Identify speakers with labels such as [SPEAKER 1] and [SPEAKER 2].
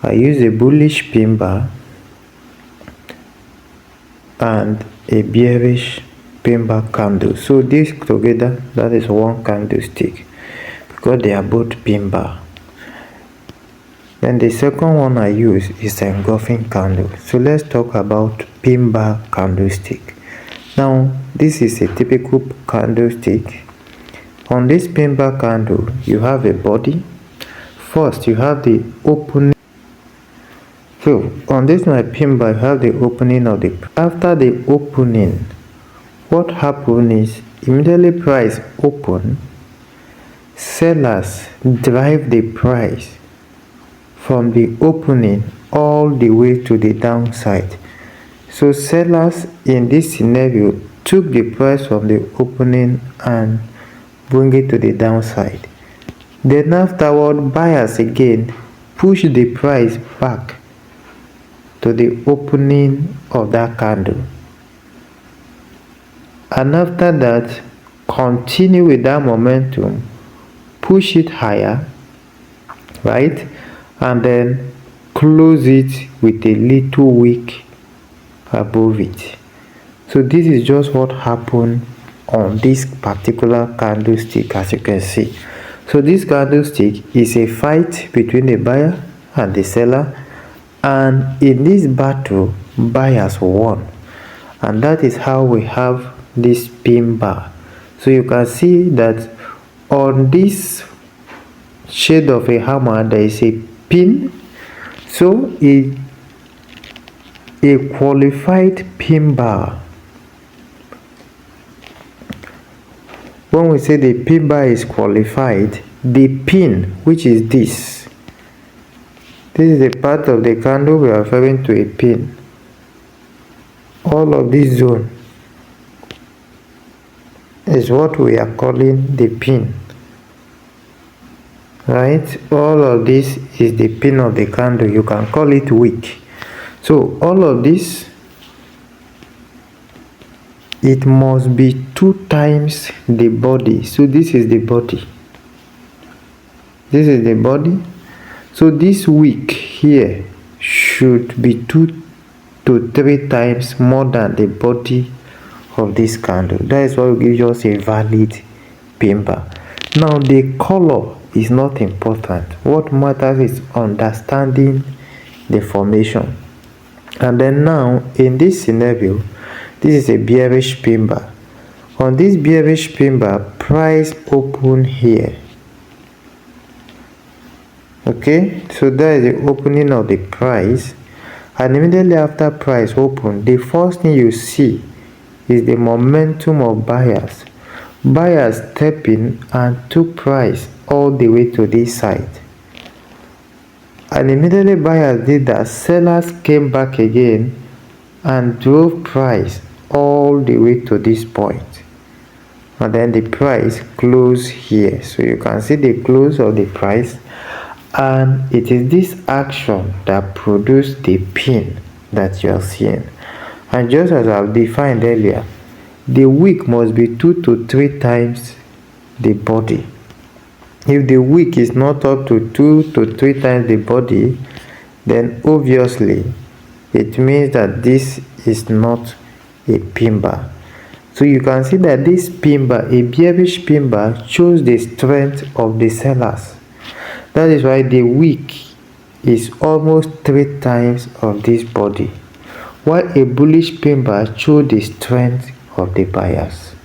[SPEAKER 1] I use a bullish pin bar and a bearish pin bar candle. So this together, that is one candlestick because they are both pin bar. Then the second one I use is an engulfing candle. So let's talk about pin bar candlestick. Now this is a typical candlestick. On this pin bar candle, you have a body. First, you have the opening. So on this my pin bar, you have the opening of the. After the opening, what happens is immediately price open, sellers drive the price from the opening all the way to the downside. So sellers in this scenario took the price from the opening and bring it to the downside. Then afterward, buyers again push the price back to the opening of that candle, and after that continue with that momentum, push it higher, right, and then close it with a little wick above it. So this is just what happened on this particular candlestick, as you can see. So this candlestick is a fight between the buyer and the seller, and in this battle buyers won, and that is how we have this pin bar. So you can see that on this shade of a hammer there is a pin. So a qualified pin bar, when we say the pin bar is qualified, the pin, which is this is a part of the candle we are referring to a pin. All of this zone is what we are calling the pin, right? All of this is the pin of the candle. You can call it wick. So all of this, it must be 2 times the body. So this is the body, this is the body. So this wick here should be 2 to 3 times more than the body of this candle. That is what gives us a valid pin bar. Now the color is not important. What matters is understanding the formation. And then now in this scenario, this is a bearish pin bar. On this bearish pin bar, price open here. Okay, so that is the opening of the price, and immediately after price open, the first thing you see is the momentum of buyers. Buyers step in and took price all the way to this side, and immediately buyers did that, sellers came back again and drove price all the way to this point, and then the price closed here. So you can see the close of the price, and it is this action that produced the pin that you are seeing. And just as I've defined earlier, the wick must be 2 to 3 times the body. If the wick is not up to 2 to 3 times the body, then obviously it means that this is not a pin bar. So you can see that this pin bar, a bearish pin bar, shows the strength of the sellers. That is why the wick is almost 3 times of this body, while a bullish pin bar shows the strength of the buyers.